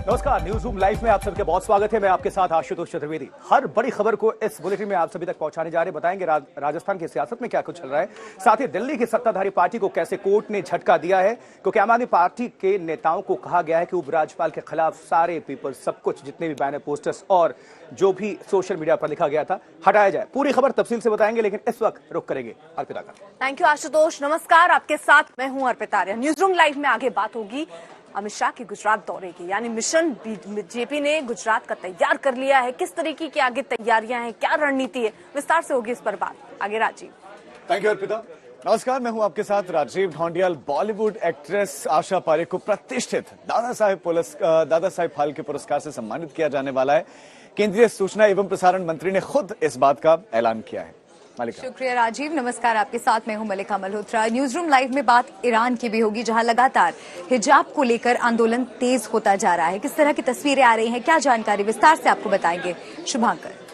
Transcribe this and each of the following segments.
नमस्कार, news room live में आप सबके बहुत स्वागत है। मैं आपके साथ आशुतोष चतुर्वेदी। हर बड़ी खबर को इस बुलेटिन में आप सभी तक पहुंचाने जा रहे हैं। बताएंगे राजस्थान की सियासत में क्या कुछ चल रहा है, साथ ही दिल्ली की सत्ताधारी पार्टी को कैसे कोर्ट ने झटका दिया है, क्योंकि आम आदमी पार्टी के नेताओं को कहा गया है कि उपराज्यपाल के खिलाफ सारे पेपर, सब कुछ, जितने भी बैनर, पोस्टर्स और जो भी सोशल मीडिया पर लिखा गया था, हटाया जाए। पूरी खबर तफसील से बताएंगे, लेकिन इस वक्त रुक करेंगे अर्पिता का। Thank you Ashutosh. नमस्कार, आपके साथ मैं हूं अर्पिता। न्यूज रूम लाइव में आगे बात होगी अमित शाह के गुजरात दौरे की, यानी मिशन जेपी ने गुजरात का तैयार कर लिया है। किस तरीके की आगे तैयारियां हैं, क्या रणनीति है, विस्तार से होगी इस पर बात। आगे राजीव। Thank you Arpita. नमस्कार, मैं हूं आपके साथ राजीव ढोंडियाल। बॉलीवुड एक्ट्रेस आशा पारेख को प्रतिष्ठित दादा साहेब फाल्के पुरस्कार से सम्मानित किया जाने वाला है। केंद्रीय सूचना एवं प्रसारण मंत्री ने खुद इस बात का ऐलान किया है। शुक्रिया राजीव। नमस्कार, आपके साथ मैं हूं मलिका मल्होत्रा। न्यूज रूम लाइव में बात ईरान की भी होगी, जहां लगातार हिजाब को लेकर आंदोलन तेज होता जा रहा है। किस तरह की तस्वीरें आ रही हैं, क्या जानकारी, विस्तार से आपको बताएंगे शुभांकर।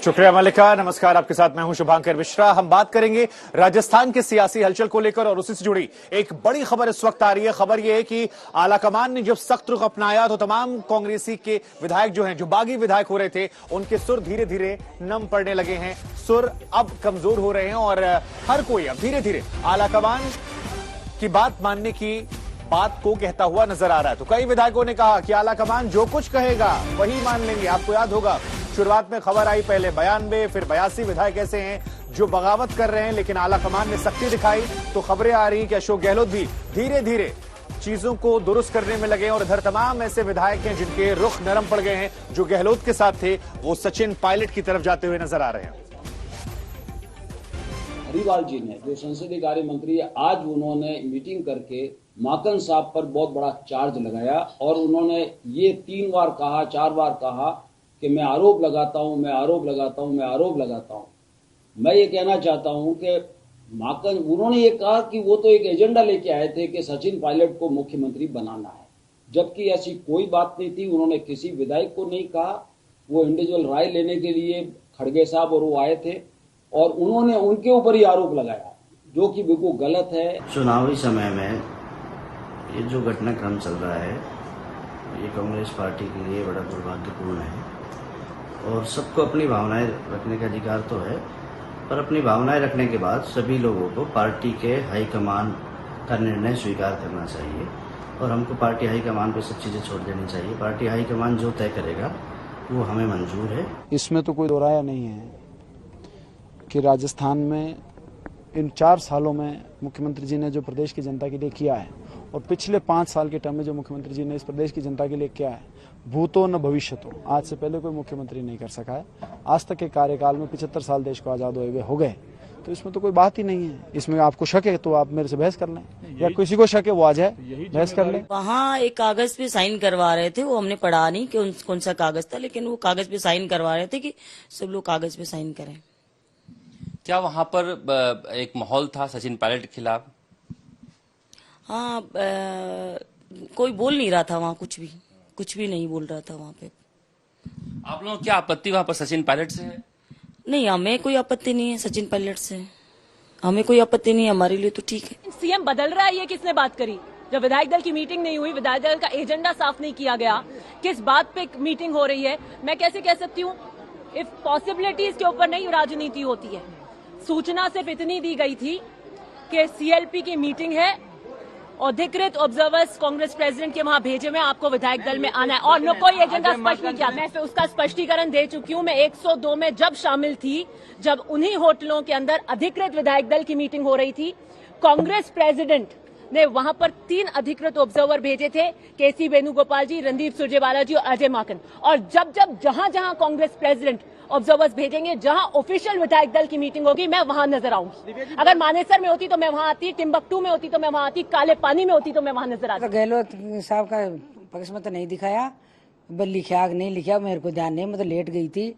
शुक्रिया मलिका। नमस्कार, आपके साथ मैं हूं शुभांकर मिश्रा। हम बात करेंगे राजस्थान के सियासी हलचल को लेकर और उसी से जुड़ी एक बड़ी खबर इस वक्त आ रही है। खबर यह है कि आलाकमान ने जब सख्त रुख अपनाया तो तमाम कांग्रेसी के विधायक जो हैं, जो बागी विधायक हो रहे थे, उनके सुर धीरे धीरे नम पड़ने लगे हैं। सुर अब कमजोर हो रहे हैं और हर कोई अब धीरे धीरे आलाकमान की बात मानने की बात को कहता हुआ नजर आ रहा है। तो कई विधायकों ने कहा कि आलाकमान जो कुछ कहेगा वही मान लेंगे। आपको याद होगा, शुरुआत में खबर आई, पहले 92 फिर 82 विधायक ऐसे हैं जो बगावत कर रहे हैं, लेकिन आलाकमान ने सख्ती दिखाई। तो खबरें आ रही कि अशोक गहलोत भी धीरे धीरे चीजों को दुरुस्त करने में लगे हैं। और इधर तमाम ऐसे विधायक हैं जिनके रुख नरम पड़ गए हैं, जो गहलोत के साथ थे, वो सचिन पायलट की तरफ जाते हुए नजर आ रहे हैं। हरिवाल जी ने, जो संसदीय कार्य मंत्री है, आज उन्होंने मीटिंग करके माकन साहब पर बहुत बड़ा चार्ज लगाया और उन्होंने ये 3 बार कहा, 4 बार कहा कि मैं आरोप लगाता हूं, मैं आरोप लगाता हूं, मैं आरोप लगाता हूं। मैं ये कहना चाहता हूं कि माकन, उन्होंने ये कहा कि वो तो एक एजेंडा लेके आए थे कि सचिन पायलट को मुख्यमंत्री बनाना है, जबकि ऐसी कोई बात नहीं थी। उन्होंने किसी विधायक को नहीं कहा। वो इंडिविजुअल राय लेने के लिए खड़गे साहब और वो आए थे और उन्होंने उनके ऊपर ही आरोप लगाया, जो कि बिल्कुल गलत है। चुनावी समय में ये जो घटनाक्रम चल रहा है, ये कांग्रेस पार्टी के लिए बड़ा दुर्भाग्यपूर्ण है। और सबको अपनी भावनाएं रखने का अधिकार तो है, पर अपनी भावनाएं रखने के बाद सभी लोगों को पार्टी के हाईकमान का निर्णय स्वीकार करना चाहिए और हमको पार्टी हाईकमान पे सब चीजें छोड़ देनी चाहिए। पार्टी हाईकमान जो तय करेगा वो हमें मंजूर है। इसमें तो कोई दोराया नहीं है कि राजस्थान में इन 4 सालों में मुख्यमंत्री जी ने जो प्रदेश की जनता के लिए किया है और पिछले 5 साल के टर्म में जो मुख्यमंत्री जी ने इस प्रदेश की जनता के लिए किया है, भूतो न भविष्यतो, आज से पहले कोई मुख्यमंत्री नहीं कर सका है। आज तक के कार्यकाल में 75 साल देश को आजाद हुए हो गए, तो इसमें तो कोई बात ही नहीं है। इसमें आपको शक है तो आप मेरे से बहस कर लें, या किसी को शक है वो आ जाए, बहस कर लें। वहाँ एक कागज पे साइन करवा रहे थे, वो हमने पढ़ा नहीं कि कौन सा कागज था, लेकिन वो कागज पे साइन करवा रहे थे कि सब लोग कागज पे साइन करें। क्या वहां पर एक माहौल था सचिन पायलट के खिलाफ? हाँ, कोई बोल नहीं रहा था वहाँ, कुछ भी नहीं बोल रहा था वहाँ पे। आप लोगों को क्या आपत्ति वहां पर सचिन पायलट से है? नहीं, हमें कोई आपत्ति नहीं है सचिन पायलट से, हमें कोई आपत्ति नहीं है, हमारे लिए तो ठीक है। सीएम बदल रहा है, ये किसने बात करी? जब विधायक दल की मीटिंग नहीं हुई, विधायक दल का एजेंडा साफ नहीं किया गया, किस बात पे मीटिंग हो रही है, मैं कैसे कह सकती हूँ? इफ पॉसिबिलिटीज के ऊपर नहीं राजनीति होती है। सूचना सिर्फ इतनी दी गई थी कि सीएलपी की मीटिंग है, अधिकृत ऑब्जर्वर्स कांग्रेस प्रेसिडेंट के वहां भेजे में, आपको विधायक दल में आना है, और न कोई एजेंडा स्पष्ट नहीं किया। मैं उसका स्पष्टीकरण दे चुकी हूं। मैं 102 में जब शामिल थी, जब उन्हीं होटलों के अंदर अधिकृत विधायक दल की मीटिंग हो रही थी, कांग्रेस प्रेसिडेंट ने वहां पर 3 अधिकृत ऑब्जर्वर भेजे थे, केसी वेणुगोपाल जी, रणदीप सुरजेवाला जी और अजय माकन। और जब जहां कांग्रेस प्रेसिडेंट ऑब्जर्वर्स भेजेंगे, जहां ऑफिशियल विधायक दल की मीटिंग होगी, मैं वहां नजर आऊंगी। अगर मानेसर में होती तो मैं वहां आती, टिम्बकटू में होती तो मैं वहां आती, काले पानी में होती तो मैं वहां नजर आती। गहलोत साहब का पक्ष में तो नहीं दिखाया, बल लिखा नहीं लिखा मेरे को ध्यान नहीं, मैं तो लेट गई थी।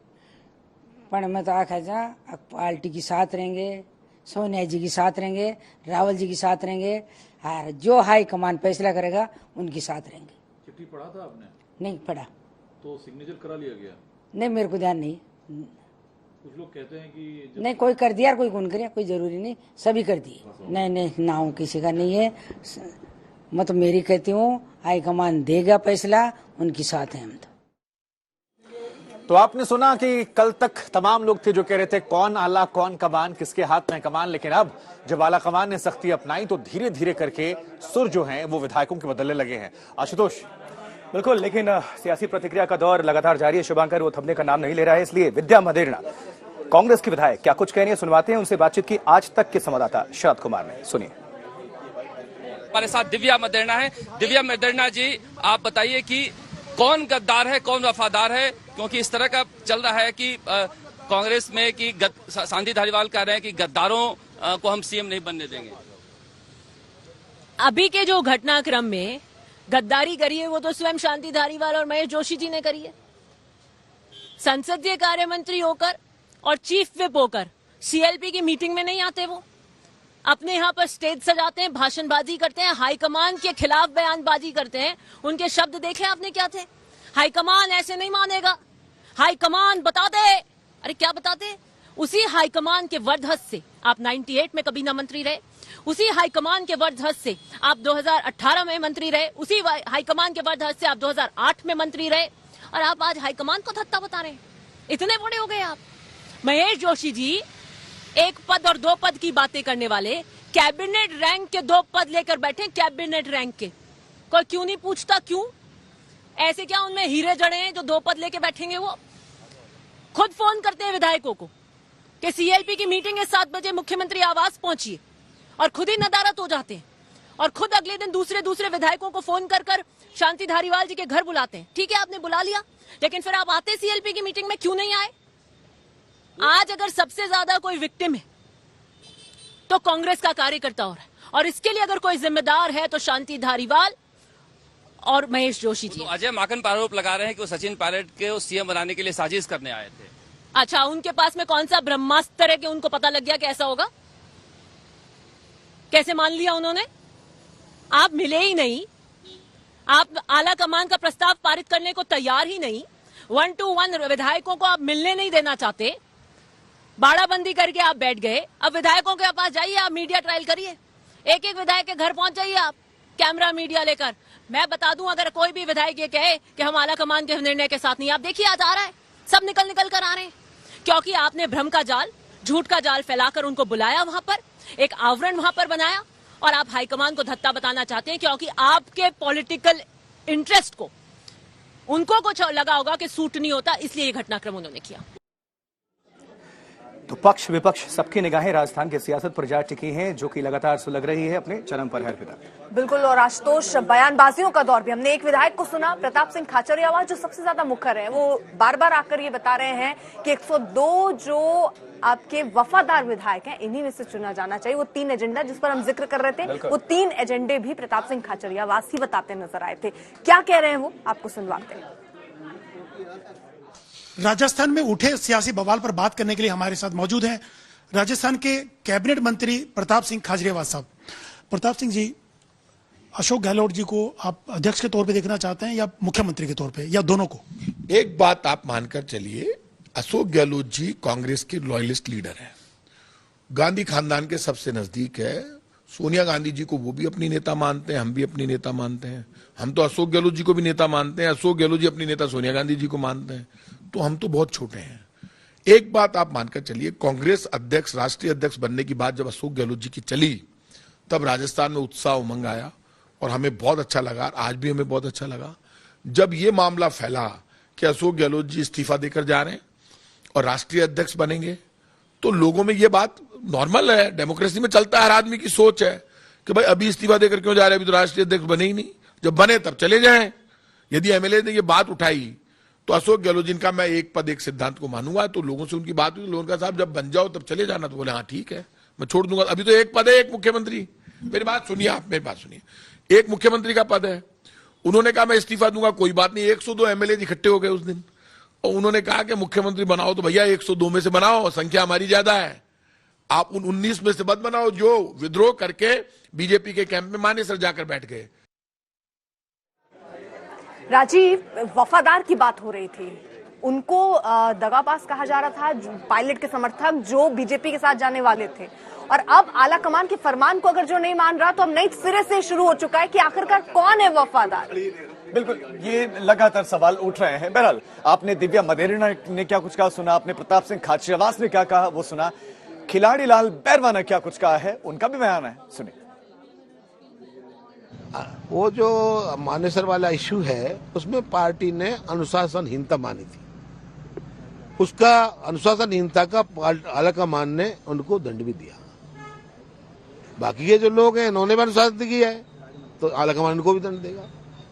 पर मैं तो आखा जा पार्टी के साथ रहेंगे, सोनिया जी के साथ रहेंगे, रावल जी के साथ रहेंगे, और जो हाई कमान फैसला करेगा उनके साथ रहेंगे। चिट्ठी पढ़ा था आपने? नहीं पढ़ा। तो सिग्नेचर करा लिया गया? नहीं, मेरे को ध्यान नहीं। कुछ लोग कहते हैं कि नहीं, कोई कर दिया, कोई कौन करे, कोई जरूरी नहीं, सभी कर दिए। नहीं, नाम किसी का नहीं है। मैं तो मेरी कहती हूँ हाईकमान देगा फैसला, उनके साथ हैं हम। तो आपने सुना कि कल तक तमाम लोग थे जो कह रहे थे कौन आला कौन कमान, किसके हाथ में कमान, लेकिन अब जब आला कमान ने सख्ती अपनाई तो धीरे धीरे करके सुर जो हैं वो विधायकों के बदलने लगे हैं। आशुतोष। बिल्कुल, लेकिन सियासी प्रतिक्रिया का दौर लगातार जारी है शुभांकर, वो थमने का नाम नहीं ले रहा है। इसलिए विद्या मदेरणा कांग्रेस की विधायक क्या कुछ कह रही है, सुनवाते हैं उनसे बातचीत की आज तक के संवाददाता शरद कुमार ने। सुनिए। हमारे साथ दिव्या मदेरणा है। दिव्या मदेरणा जी, आप बताइए कि कौन गद्दार है, कौन वफादार है, क्योंकि इस तरह का चल रहा है कि कांग्रेस में कि शांति धारीवाल कह रहे हैं कि गद्दारों को हम सीएम नहीं बनने देंगे। अभी के जो घटनाक्रम में गद्दारी करी है वो तो स्वयं शांति धारीवाल और महेश जोशी जी ने करी है। संसदीय कार्य मंत्री होकर और चीफ विप होकर सीएलपी की मीटिंग में नहीं आते, वो अपने यहाँ पर स्टेज सजाते हैं, भाषणबाजी करते हैं, हाईकमान के खिलाफ बयानबाजी करते हैं। उनके शब्द देखे आपने क्या थे? हाईकमान ऐसे नहीं मानेगा, हाईकमान बता दे। अरे क्या बताते? उसी हाईकमान के वरदहस्त से आप 98 में कभी ना मंत्री रहे, उसी हाईकमान के वरदहस्त से आप 2018 में मंत्री रहे, उसी हाईकमान के वरदहस्त से आप 2008 में मंत्री रहे, और आप आज हाईकमान को धत्ता बता रहे हैं। इतने बड़े हो गए आप। महेश जोशी जी एक पद और 2 पद की बातें करने वाले, कैबिनेट रैंक के 2 पद लेकर बैठे, कैबिनेट रैंक के। कोई क्यों नहीं पूछता क्यों? ऐसे क्या उनमें हीरे जड़े हैं जो 2 पद लेके बैठेंगे? वो खुद फोन करते हैं विधायकों को कि सीएलपी की मीटिंग है 7 बजे, मुख्यमंत्री आवास पहुंचिए, और खुद ही नदारत हो जाते हैं, और खुद अगले दिन दूसरे विधायकों को फोन कर शांति धारीवाल जी के घर बुलाते हैं। ठीक है, आपने बुला लिया, लेकिन फिर आप आते सीएलपी की मीटिंग में क्यों नहीं आए? आज अगर सबसे ज्यादा कोई विक्टिम है तो कांग्रेस का कार्यकर्ता हो रहा है, और इसके लिए अगर कोई जिम्मेदार है तो शांति धारीवाल और महेश जोशी जी। तो अजय माकन पर आरोप लगा रहे हैं कि वो सचिन पायलट के सीएम बनाने के लिए साजिश करने आए थे। अच्छा, उनके पास में कौन सा ब्रह्मास्त्र है कि उनको पता लग गया कि ऐसा होगा? कैसे मान लिया उन्होंने? आप मिले ही नहीं, आप आला कमान का प्रस्ताव पारित करने को तैयार ही नहीं, 1 to 1 विधायकों को आप मिलने नहीं देना चाहते, बाड़ाबंदी करके आप बैठ गए। अब विधायकों के पास जाइए, आप मीडिया ट्रायल करिए, एक विधायक के घर पहुंच जाइए आप, कैमरा मीडिया लेकर। मैं बता दूं, अगर कोई भी विधायक ये कहे कि हम आला कमान के निर्णय के साथ नहीं, आप देखिए आज आ रहा है, सब निकल कर आ रहे हैं, क्योंकि आपने भ्रम का जाल, झूठ का जाल फैलाकर उनको बुलाया, वहां पर एक आवरण वहां पर बनाया, और आप हाईकमान को धत्ता बताना चाहते हैं क्योंकि आपके पॉलिटिकल इंटरेस्ट को उनको कुछ लगा होगा कि सूट नहीं होता, इसलिए ये घटनाक्रम उन्होंने किया। तो पक्ष विपक्ष सबकी निगाहें राजस्थान की सियासत पर जा टिकी हैं, जो कि लगातार सुलग रही है, अपने चरम पर है। बिल्कुल, और आशुतोष, बयानबाजियों का दौर भी। हमने एक विधायक को सुना, प्रताप सिंह खाचरियावास, जो सबसे ज्यादा मुखर है, वो बार बार आकर ये बता रहे हैं कि 102 जो आपके वफादार विधायक हैं, इन्हीं में से चुना जाना चाहिए। वो 3 एजेंडा जिस पर हम जिक्र कर रहे थे, वो 3 एजेंडे भी प्रताप सिंह खाचरियावास ही बताते नजर आए थे। क्या कह रहे हैं वो, आपको सुनवाते हैं। राजस्थान में उठे सियासी बवाल पर बात करने के लिए हमारे साथ मौजूद हैं राजस्थान के कैबिनेट मंत्री प्रताप सिंह खाचरियावास साहब। प्रताप सिंह जी, अशोक गहलोत जी को आप अध्यक्ष के तौर पे देखना चाहते हैं या मुख्यमंत्री के तौर पे, या दोनों को? एक बात आप मानकर चलिए, अशोक गहलोत जी कांग्रेस के लॉयलिस्ट लीडर हैं, गांधी खानदान के सबसे नजदीक है। सोनिया गांधी जी को वो भी अपनी नेता मानते हैं, हम भी अपनी नेता मानते हैं। हम तो अशोक गहलोत जी को भी नेता मानते हैं, अशोक गहलोत जी अपनी नेता सोनिया गांधी जी को मानते हैं, तो हम तो बहुत छोटे हैं। एक बात आप मानकर चलिए, कांग्रेस अध्यक्ष, राष्ट्रीय अध्यक्ष बनने की बात जब अशोक गहलोत जी की चली, तब राजस्थान में उत्साह उमंग आया, और हमें बहुत अच्छा लगा, आज भी हमें बहुत अच्छा लगा। जब ये मामला फैला कि अशोक गहलोत जी इस्तीफा देकर जा रहे हैं और राष्ट्रीय अध्यक्ष बनेंगे, तो लोगों में ये बात नॉर्मल है, डेमोक्रेसी में चलता है, हर आदमी की सोच है कि भाई अभी इस्तीफा देकर क्यों जा रहे हैं, अभी तो राष्ट्रीय अध्यक्ष बने ही नहीं, जब बने तब चले जाएं। यदि एमएलए ने ये बात उठाई तो अशोक गहलोत जिनका मैं एक पद एक सिद्धांत को मानूंगा, तो लोगों से उनकी बात हुई, लोगों का साहब जब बन जाओ तब चले जाना, तो बोले हाँ ठीक है मैं छोड़ दूंगा, अभी तो एक पद है, एक मुख्यमंत्री। मेरी बात सुनिए, आप मेरी बात सुनिए, एक मुख्यमंत्री का पद है। उन्होंने कहा मैं इस्तीफा दूंगा, कोई बात नहीं, 102 एमएलए इकट्ठे हो गए उस दिन, और उन्होंने कहा कि मुख्यमंत्री बनाओ, तो भैया 102 में से बनाओ, संख्या हमारी ज्यादा है, आप उन 19 में से मत बनाओ जो विद्रोह करके बीजेपी के कैंप में मानेसर जाकर बैठ गए। राजीव, वफादार की बात हो रही थी, उनको दगाबाज कहा जा रहा था, पायलट के समर्थक जो बीजेपी के साथ जाने वाले थे। और अब आला कमान के फरमान को अगर जो नहीं मान रहा तो अब नई सिरे से शुरू हो चुका है कि आखिरकार कौन है वफादार। बिल्कुल, ये लगातार सवाल उठ रहे हैं। बहरहाल आपने दिव्या मदेरणा ने क्या कुछ कहा सुना, आपने प्रताप सिंह खाचरियावास ने क्या कहा वो सुना, खिलाड़ी लाल बैरवा ने क्या कुछ कहा है उनका भी बयान है, सुनिए। वो जो मानेसर वाला इश्यू है उसमें पार्टी ने अनुशासनहीनता मानी थी, उसका अनुशासनहीनता का आलाकमान ने उनको दंड भी दिया। बाकी के जो लोग हैं इन्होंने भी अनुशासन किया है तो आलाकमान इनको भी दंड देगा।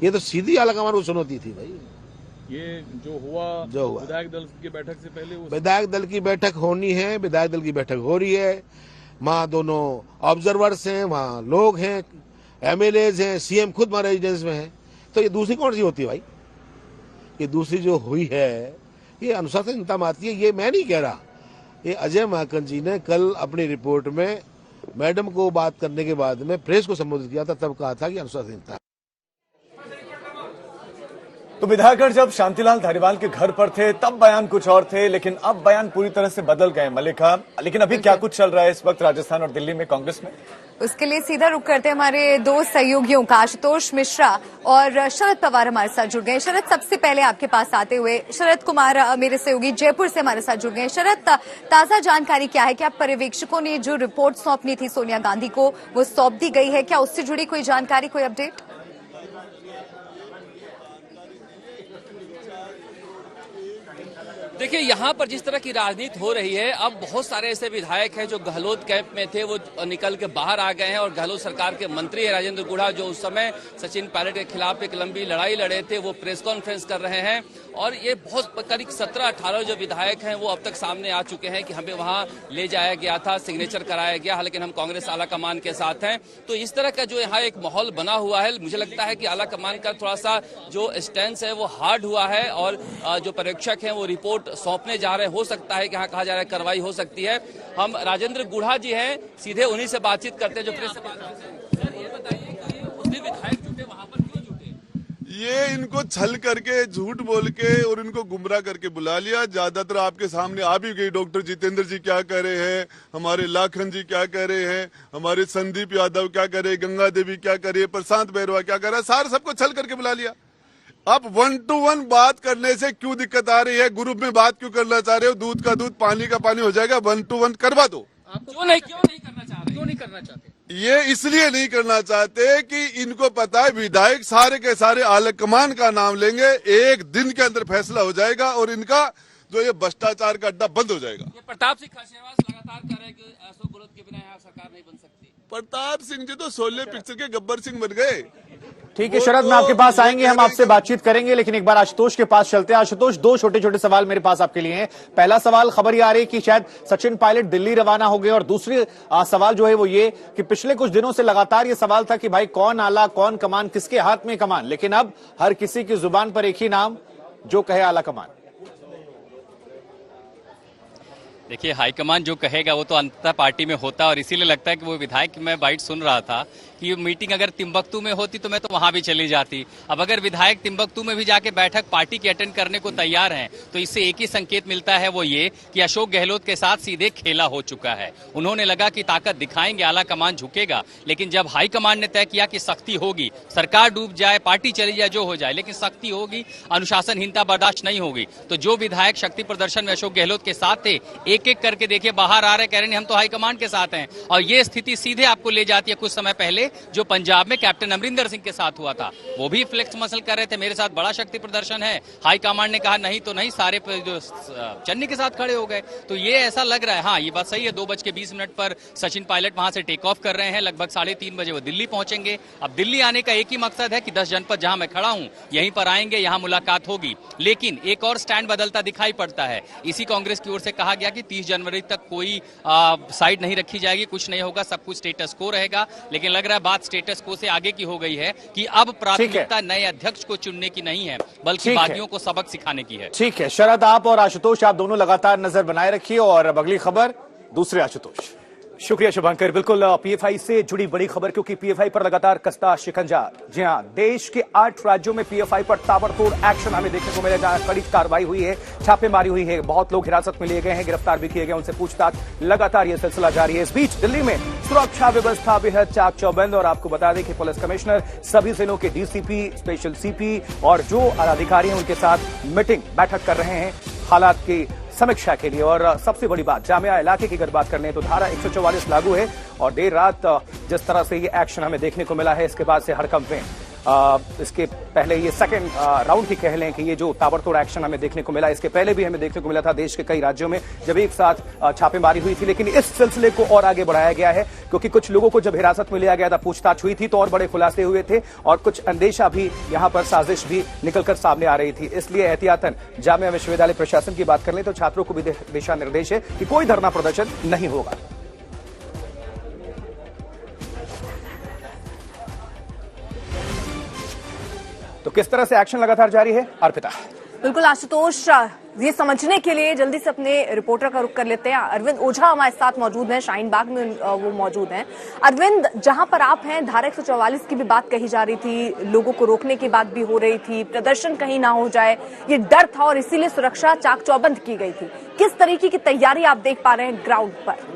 ये तो सीधी आलाकमान को चुनौती थी भाई। ये जो हुआ विधायक दल की बैठक से पहले विधायक दल की बैठक होनी है, विधायक दल की बैठक हो रही है, वहाँ दोनों ऑब्जर्वर्स हैं, वहाँ लोग हैं, एमएलएज हैं, सीएम खुद वहाँ रेजिडेंस में है, तो ये दूसरी कौन सी होती है भाई? ये दूसरी जो हुई है ये अनुशासनहीनता मानती है। ये मैं नहीं कह रहा, ये अजय माकन जी ने कल अपनी रिपोर्ट में मैडम को बात करने के बाद में प्रेस को संबोधित किया था, तब कहा था कि अनुशासनहीनता। तो विधायकगढ़ जब शांतिलाल धारीवाल के घर पर थे तब बयान कुछ और थे, लेकिन अब बयान पूरी तरह से बदल गए मल्लिका। लेकिन अभी क्या कुछ चल रहा है इस वक्त राजस्थान और दिल्ली में कांग्रेस में, उसके लिए सीधा रुख करते हैं हमारे दो सहयोगियों का। आशुतोष मिश्रा और शरद पवार हमारे साथ जुड़ गए। शरद, सबसे पहले आपके पास आते हुए, शरद कुमार मेरे सहयोगी जयपुर से हमारे साथ जुड़ गए। शरद, ताजा जानकारी क्या है? क्या पर्यवेक्षकों ने जो रिपोर्ट सौंपनी थी सोनिया गांधी को वो सौंप दी गई है? क्या उससे जुड़ी कोई जानकारी, कोई अपडेट? देखिए, यहाँ पर जिस तरह की राजनीति हो रही है, अब बहुत सारे ऐसे विधायक हैं जो गहलोत कैंप में थे, वो निकल के बाहर आ गए हैं। और गहलोत सरकार के मंत्री है राजेंद्र गुढ़ा, जो उस समय सचिन पायलट के खिलाफ एक लंबी लड़ाई लड़े थे, वो प्रेस कॉन्फ्रेंस कर रहे हैं। और ये बहुत करीब 17-18 जो विधायक हैं वो अब तक सामने आ चुके हैं कि हमें वहां ले जाया गया था, सिग्नेचर कराया गया, लेकिन हम कांग्रेस आला कमान के साथ हैं। तो इस तरह का जो यहाँ एक माहौल बना हुआ है, मुझे लगता है कि आला कमान का थोड़ा सा जो स्टैंस है वो हार्ड हुआ है। और जो पर्यवेक्षक हैं वो रिपोर्ट सौंपने जा रहे हैं। हो सकता है कि यहाँ कहा जा रहा है कार्रवाई हो सकती है। हम राजेंद्र गुढ़ा जी हैं, सीधे उन्हीं से बातचीत करते हैं जो प्रेस से बात करते हैं। सर, ये बताइए कि उतने विधायक जुटे वहां पर क्यों जुटे? ये इनको छल करके, झूठ बोल के और इनको गुमराह करके बुला लिया। ज्यादातर आपके सामने आ भी गई। डॉक्टर जितेंद्र जी क्या कह रहे हैं, हमारे लाखन जी क्या कह रहे हैं, हमारे संदीप यादव क्या कह रहे हैं, गंगा देवी क्या कह रही है, प्रशांत बैरवा क्या कह रहा है, सारे सबको छल करके बुला लिया। अब 1 to 1 बात करने से क्यों दिक्कत आ रही है? ग्रुप में बात क्यों करना चाह रहे हो? दूध का दूध पानी का पानी हो जाएगा। 1 to 1 करवा दो। क्यों नहीं करना चाह रहे? क्यों नहीं करना चाहते? ये इसलिए नहीं करना चाहते कि इनको पता है विधायक सारे के सारे आलाकमान का नाम लेंगे, एक दिन के अंदर फैसला हो जाएगा और इनका जो ये भ्रष्टाचार का अड्डा बंद हो जाएगा। ये प्रताप सिंह खाचरियावास लगातार कह रहे हैं कि अशोक गहलोत के बिना यहाँ सरकार नहीं बन सकती। प्रताप सिंह जी तो शोले पिक्चर के गब्बर सिंह बन गए। ठीक है शरद, मैं आपके पास आएंगे, हम आपसे बातचीत करेंगे, लेकिन एक बार आशुतोष के पास चलते हैं। आशुतोष, दो छोटे छोटे सवाल मेरे पास आपके लिए हैं। पहला सवाल, खबर ये आ रही है कि शायद सचिन पायलट दिल्ली रवाना हो गए, और दूसरी सवाल जो है वो ये कि पिछले कुछ दिनों से लगातार ये सवाल था कि भाई कौन आला, कौन कमान, किसके हाथ में कमान, लेकिन अब हर किसी की जुबान पर एक ही नाम, जो कहे आला कमान। देखिए, हाईकमान जो कहेगा वो तो अंततः पार्टी में होता है, और इसीलिए लगता है कि वो विधायक, मैं बाइट सुन रहा था कि ये मीटिंग अगर तिम्बकतू में होती तो मैं तो वहां भी चली जाती। अब अगर विधायक तिम्बकतू में भी जाके बैठक पार्टी की अटेंड करने को तैयार हैं, तो इससे एक ही संकेत मिलता है, वो ये कि अशोक गहलोत के साथ सीधे खेला हो चुका है। उन्होंने लगा कि ताकत दिखाएंगे, आला कमान झुकेगा, लेकिन जब हाईकमान ने तय किया कि सख्ती होगी, सरकार डूब जाए, पार्टी चली जाए, जो हो जाए, लेकिन सख्ती होगी, अनुशासनहीनता बर्दाश्त नहीं होगी, तो जो विधायक शक्ति प्रदर्शन में अशोक गहलोत के साथ थे, एक एक करके देखिए बाहर आ रहे, कह रहे हैं हम तो हाईकमान के साथ हैं। और ये स्थिति सीधे आपको ले जाती है कुछ समय पहले जो पंजाब में कैप्टन अमरिंदर सिंह के साथ हुआ था। वो भी फ्लेक्स मसल कर रहे थे, मेरे साथ बड़ा शक्ति प्रदर्शन है, हाईकमान ने कहा नहीं तो नहीं, सारे जो चन्नी के साथ खड़े हो गए। तो ये ऐसा लग रहा है, हाँ ये बात सही है, 2:20 पर सचिन पायलट वहां से टेक ऑफ कर रहे हैं, लगभग 3:30 बजे वो दिल्ली पहुंचेंगे। अब दिल्ली आने का एक ही मकसद है कि 10 जनपद जहां मैं खड़ा हूं यहीं पर आएंगे, यहां मुलाकात होगी। लेकिन एक और स्टैंड बदलता दिखाई पड़ता है। इसी कांग्रेस की ओर से कहा गया कि 30 जनवरी तक कोई साइड नहीं रखी जाएगी, कुछ नहीं होगा, सब कुछ स्टेटस को रहेगा। लेकिन लग रहा है बात स्टेटस को से आगे की हो गई है कि अब प्राथमिकता नए अध्यक्ष को चुनने की नहीं है, बल्कि बागियों को सबक सिखाने की है। ठीक है शरद, आप और आशुतोष, आप दोनों लगातार नजर बनाए रखिए। और अब अगली खबर, दूसरे आशुतोष। शुक्रिया शुभांकर। बिल्कुल पीएफआई से जुड़ी बड़ी खबर, क्योंकि पीएफआई पर लगातार कसता शिकंजा। जी हां, देश के 8 राज्यों में पीएफआई पर ताबड़तोड़ एक्शन हमें देखने को मिला, जहां कड़ी कार्रवाई हुई है, छापेमारी हुई है, बहुत लोग हिरासत में लिए गए हैं, गिरफ्तार भी किए गए, उनसे पूछताछ लगातार यह सिलसिला जारी है। इस बीच दिल्ली में सुरक्षा व्यवस्था बेहद चाक चौबंद, और आपको बता दें कि पुलिस कमिश्नर सभी जिलों के डीसीपी, स्पेशल सीपी और जो अधिकारी हैं उनके साथ बैठक कर रहे हैं हालात की समीक्षा के लिए। और सबसे बड़ी बात, जामिया इलाके की अगर बात करने तो धारा 144 लागू है, और देर रात जिस तरह से ये एक्शन हमें देखने को मिला है, इसके बाद से हड़कंप में इसके पहले ये सेकंड राउंड की कह लें कि ये जो ताबड़तोड़ एक्शन हमें देखने को मिला, इसके पहले भी हमें देखने को मिला था देश के कई राज्यों में जब एक साथ छापेमारी हुई थी। लेकिन इस सिलसिले को और आगे बढ़ाया गया है, क्योंकि कुछ लोगों को जब हिरासत में लिया गया था, पूछताछ हुई थी, तो और बड़े खुलासे हुए थे, और कुछ अंदेशा भी यहां पर साजिश भी निकलकर सामने आ रही थी। इसलिए एहतियातन जामिया विश्वविद्यालय प्रशासन की बात कर लें तो छात्रों को भी दिशा निर्देश है कि कोई धरना प्रदर्शन नहीं होगा। तो किस तरह से एक्शन लगातार जारी है, अर्पिता? बिल्कुल आशुतोष, ये समझने के लिए जल्दी से अपने रिपोर्टर का रुख कर लेते हैं। अरविंद ओझा हमारे साथ मौजूद हैं, शाहीन बाग में वो मौजूद हैं। अरविंद, जहां पर आप हैं, धारा 144 की भी बात कही जा रही थी, लोगों को रोकने की बात भी हो रही थी, प्रदर्शन कहीं ना हो जाए, ये डर था और इसीलिए सुरक्षा चाक चौबंद की गई थी। किस तरीके की तैयारी आप देख पा रहे हैं ग्राउंड पर?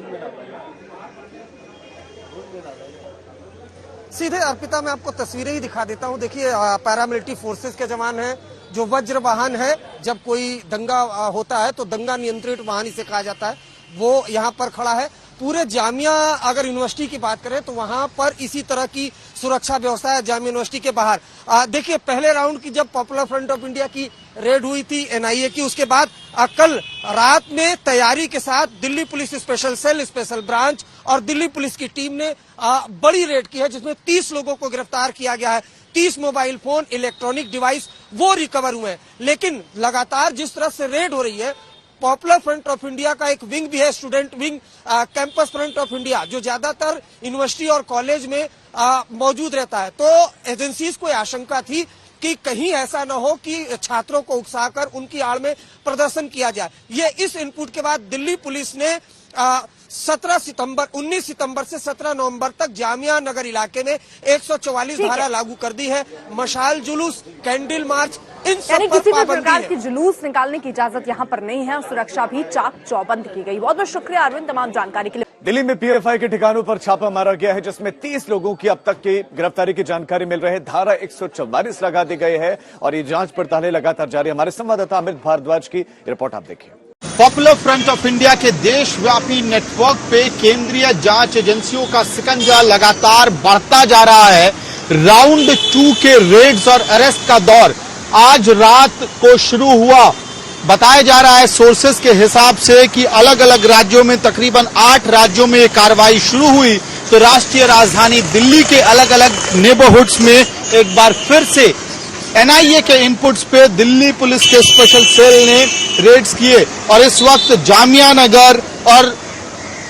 सीधे अर्पिता, मैं आपको तस्वीरें ही दिखा देता हूं। देखिए, पैरामिलिट्री फोर्सेस के जवान हैं, जो वज्र वाहन है, जब कोई दंगा होता है तो दंगा नियंत्रित वाहन इसे कहा जाता है, वो यहाँ पर खड़ा है। पूरे जामिया अगर यूनिवर्सिटी की बात करें तो वहां पर इसी तरह की सुरक्षा व्यवस्था है जामिया यूनिवर्सिटी के बाहर। देखिए, पहले राउंड की जब पॉपुलर फ्रंट ऑफ इंडिया की रेड हुई थी एनआईए की, उसके बाद कल रात में तैयारी के साथ Delhi police special cell, special branch और दिल्ली पुलिस की टीम ने बड़ी रेड की है, जिसमें 30 लोगों को गिरफ्तार किया गया है। 30 मोबाइल फोन, इलेक्ट्रॉनिक डिवाइस वो रिकवर हुए हैं। लेकिन लगातार जिस तरह से रेड हो रही है, पॉपुलर फ्रंट ऑफ इंडिया का एक विंग भी है, student wing, campus front of India, जो ज्यादातर यूनिवर्सिटी और कॉलेज में मौजूद रहता है। तो एजेंसीज को आशंका थी कि कहीं ऐसा न हो कि छात्रों को उकसाकर उनकी आड़ में प्रदर्शन किया जाए। ये इस इनपुट के बाद दिल्ली पुलिस ने 19 सितंबर से 17 नवंबर तक जामिया नगर इलाके में 144 धारा लागू कर दी है। मशाल जुलूस, कैंडल मार्च, इन सब पर किसी भी पाबंदी प्रकार है। की जुलूस निकालने की इजाजत यहाँ पर नहीं है, और सुरक्षा भी चाक चौबंद की गई। बहुत बहुत शुक्रिया अरविंद तमाम जानकारी के लिए। दिल्ली में पीएफआई के ठिकानों पर छापा मारा गया है, जिसमें 30 लोगों की अब तक की गिरफ्तारी की जानकारी मिल रही है। धारा 144 लगा दी गई है और ये जांच पड़तालें लगातार जारी है। हमारे संवाददाता अमित भारद्वाज की रिपोर्ट आप देखिए। पॉपुलर फ्रंट ऑफ इंडिया के देशव्यापी नेटवर्क पे केंद्रीय जांच एजेंसियों का शिकंजा लगातार बढ़ता जा रहा है। राउंड 2 के रेड्स और अरेस्ट का दौर आज रात को शुरू हुआ। बताया जा रहा है सोर्सेस के हिसाब से कि अलग अलग राज्यों में, तकरीबन 8 राज्यों में ये कार्रवाई शुरू हुई, तो राष्ट्रीय राजधानी दिल्ली के अलग अलग नेबरहुड्स में एक बार फिर से एनआईए के इनपुट्स पे दिल्ली पुलिस के स्पेशल सेल ने रेड्स किए, और इस वक्त जामिया नगर और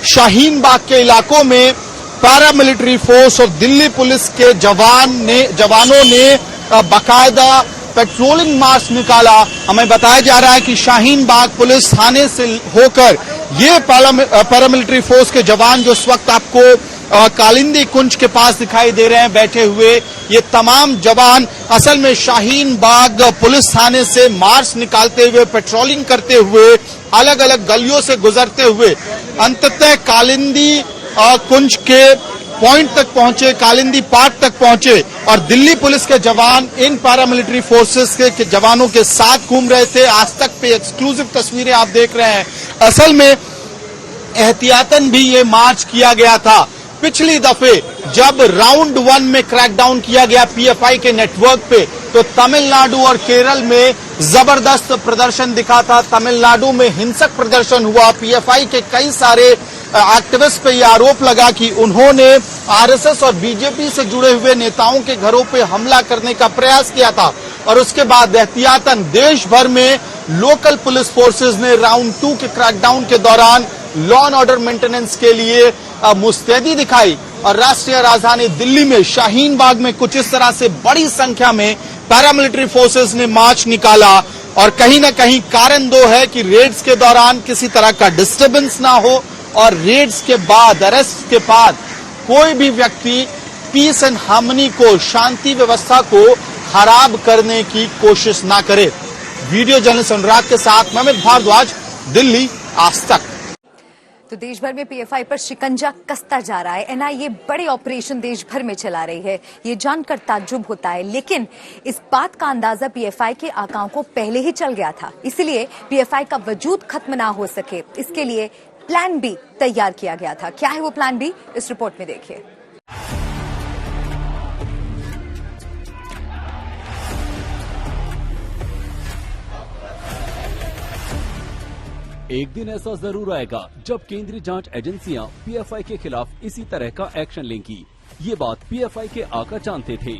शाहीन बाग के इलाकों में पैरामिलिट्री फोर्स और दिल्ली पुलिस के जवानों ने बाकायदा पेट्रोलिंग मार्च निकाला। हमें बताया जा रहा है कि शाहीन बाग पुलिस थाने से होकर ये पैरामिलिट्री फोर्स के जवान जो इस वक्त आपको कालिंदी कुंज के पास दिखाई दे रहे हैं बैठे हुए, ये तमाम जवान असल में शाहीन बाग पुलिस थाने से मार्च निकालते हुए, पेट्रोलिंग करते हुए, अलग अलग गलियों से गुजरते हुए अंततः कालिंदी कुंज के पॉइंट तक पहुंचे, कालिंदी पार्क तक पहुंचे, और दिल्ली पुलिस के जवान इन पैरामिलिट्री फोर्सेस के जवानों के साथ घूम रहे थे। आज तक पे एक्सक्लूसिव तस्वीरें आप देख रहे हैं। असल में एहतियातन भी ये मार्च किया गया था। पिछली दफे जब राउंड 1 में क्रैकडाउन किया गया पीएफआई के नेटवर्क पे, तो तमिलनाडु और केरल में जबरदस्त प्रदर्शन दिखा था। तमिलनाडु में हिंसक प्रदर्शन हुआ। पीएफआई के कई सारे एक्टिविस्ट पे यह आरोप लगा कि उन्होंने आरएसएस और बीजेपी से जुड़े हुए नेताओं के घरों पे हमला करने का प्रयास किया था, और उसके बाद एहतियातन देश भर में लोकल पुलिस फोर्सेस ने राउंड 2 के क्रैकडाउन के दौरान लॉ एंड ऑर्डर मेंटेनेंस के लिए मुस्तैदी दिखाई, और राष्ट्रीय राजधानी दिल्ली में शाहीन बाग में कुछ इस तरह से बड़ी संख्या में पैरामिलिट्री फोर्सेस ने मार्च निकाला। और कहीं ना कहीं कारण दो है कि रेड्स के दौरान किसी तरह का डिस्टर्बेंस ना हो और रेड्स के बाद, अरेस्ट के बाद कोई भी व्यक्ति पीस एंड हार्मनी को, शांति व्यवस्था को खराब करने की कोशिश ना करे। वीडियो जर्नलिस्ट अनुराग के साथ मैं अमित भारद्वाज, दिल्ली, आज तक। तो देश भर में पीएफआई पर शिकंजा कसता जा रहा है। एनआईए बड़े ऑपरेशन देश भर में चला रही है, ये जानकर ताज्जुब होता है, लेकिन इस बात का अंदाजा पीएफआई के आकाओं को पहले ही चल गया था। इसलिए पीएफआई का वजूद खत्म ना हो सके, इसके लिए प्लान बी तैयार किया गया था। क्या है वो प्लान बी, इस रिपोर्ट में देखिए। एक दिन ऐसा जरूर आएगा जब केंद्रीय जांच एजेंसियां पीएफआई के खिलाफ इसी तरह का एक्शन लेंगी। ये बात पीएफआई के आका जानते थे,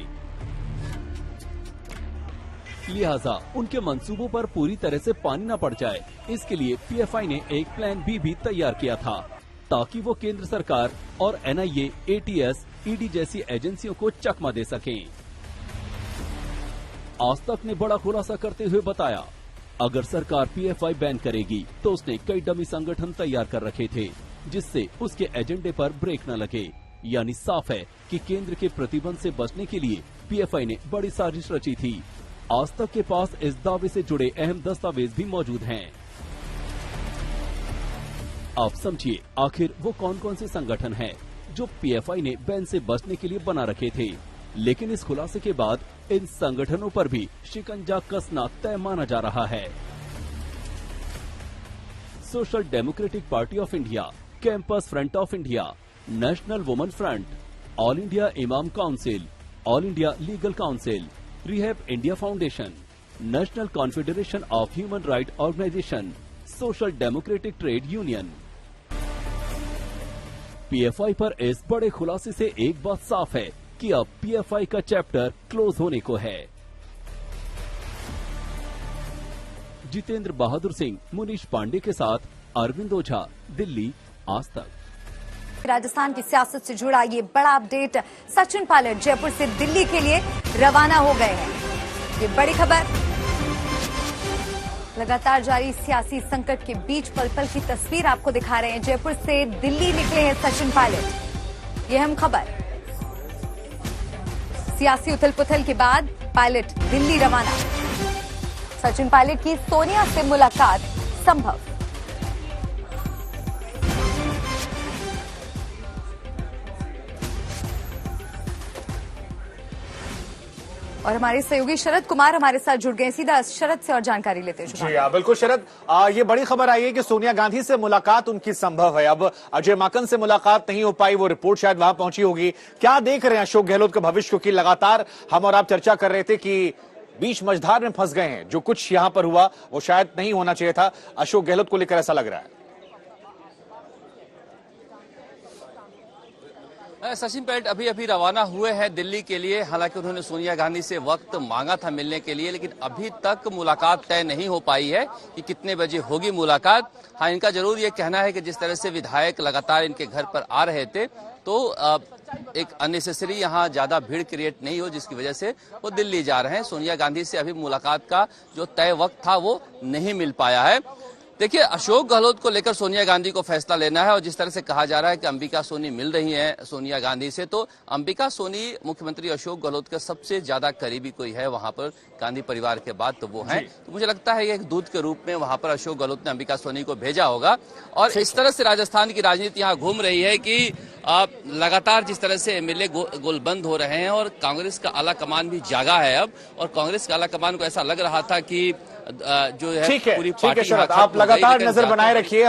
लिहाजा उनके मंसूबों पर पूरी तरह से पानी न पड़ जाए, इसके लिए पीएफआई ने एक प्लान बी भी तैयार किया था, ताकि वो केंद्र सरकार और एनआईए, एटीएस, ईडी जैसी एजेंसियों को चकमा दे सकें। आज तक ने बड़ा खुलासा करते हुए बताया, अगर सरकार पीएफआई बैन करेगी तो उसने कई डमी संगठन तैयार कर रखे थे, जिससे उसके एजेंडे पर ब्रेक न लगे। यानी साफ है कि केंद्र के प्रतिबंध से बचने के लिए पीएफआई ने बड़ी साजिश रची थी। आज तक के पास इस दावे से जुड़े अहम दस्तावेज भी मौजूद हैं। आप समझिए आखिर वो कौन कौन से संगठन हैं जो पीएफआई ने बैन से बचने के लिए बना रखे थे। लेकिन इस खुलासे के बाद इन संगठनों पर भी शिकंजा कसना तय माना जा रहा है। Social democratic party of India, campus front of India, national women front, all India imam council, all India legal council, rehab India foundation, national confederation of human right organisation, social democratic trade union. PFI पर इस बड़े खुलासे से एक बात साफ है कि अब पीएफआई का चैप्टर क्लोज होने को है। जितेंद्र बहादुर सिंह, मुनीश पांडे के साथ अरविंद ओझा, दिल्ली, आज तक। राजस्थान की सियासत से जुड़ा ये बड़ा अपडेट। सचिन पायलट जयपुर से दिल्ली के लिए रवाना हो गए हैं। ये बड़ी खबर। लगातार जारी सियासी संकट के बीच पल पल की तस्वीर आपको दिखा रहे हैं। जयपुर से दिल्ली निकले हैं सचिन पायलट, ये अहम खबर। सियासी उथल पुथल के बाद पायलट दिल्ली रवाना। सचिन पायलट की सोनिया से मुलाकात संभव। और हमारे सहयोगी शरद कुमार हमारे साथ जुड़ गए, सीधा शरद से और जानकारी लेते हैं। जी हाँ, बिल्कुल शरद, ये बड़ी खबर आई है कि सोनिया गांधी से मुलाकात उनकी संभव है। अब अजय माकन से मुलाकात नहीं हो पाई, वो रिपोर्ट शायद वहां पहुंची होगी। क्या देख रहे हैं अशोक गहलोत के भविष्य, क्योंकि लगातार हम और आप चर्चा कर रहे थे कि बीच मझधार में फंस गए हैं। जो कुछ यहां पर हुआ वो शायद नहीं होना चाहिए था। अशोक गहलोत को लेकर ऐसा लग रहा है। सचिन पायलट अभी अभी रवाना हुए हैं दिल्ली के लिए। हालांकि उन्होंने सोनिया गांधी से वक्त मांगा था मिलने के लिए, लेकिन अभी तक मुलाकात तय नहीं हो पाई है कि कितने बजे होगी मुलाकात। हाँ, इनका जरूर ये कहना है कि जिस तरह से विधायक लगातार इनके घर पर आ रहे थे, तो एक अननेसेसरी यहाँ ज्यादा भीड़ क्रिएट नहीं हो, जिसकी वजह से वो दिल्ली जा रहे हैं। सोनिया गांधी से अभी मुलाकात का जो तय वक्त था वो नहीं मिल पाया है। देखिए, अशोक गहलोत को लेकर सोनिया गांधी को फैसला लेना है, और जिस तरह से कहा जा रहा है कि अंबिका सोनी मिल रही हैं सोनिया गांधी से, तो अंबिका सोनी मुख्यमंत्री अशोक गहलोत का सबसे ज्यादा करीबी कोई है वहां पर गांधी परिवार के बाद, तो वो हैं। तो मुझे लगता है एक दूत के रूप में वहां पर अशोक गहलोत ने अंबिका सोनी को भेजा होगा। और इस तरह से राजस्थान की राजनीति यहाँ घूम रही है कि लगातार जिस तरह से एमएलए गोलबंद हो रहे हैं, और कांग्रेस का आला कमान भी जागा है अब, और कांग्रेस का आला कमान को ऐसा लग रहा था कि जो है पूरी पार्टी आप लगातार नजर बनाए रखिए।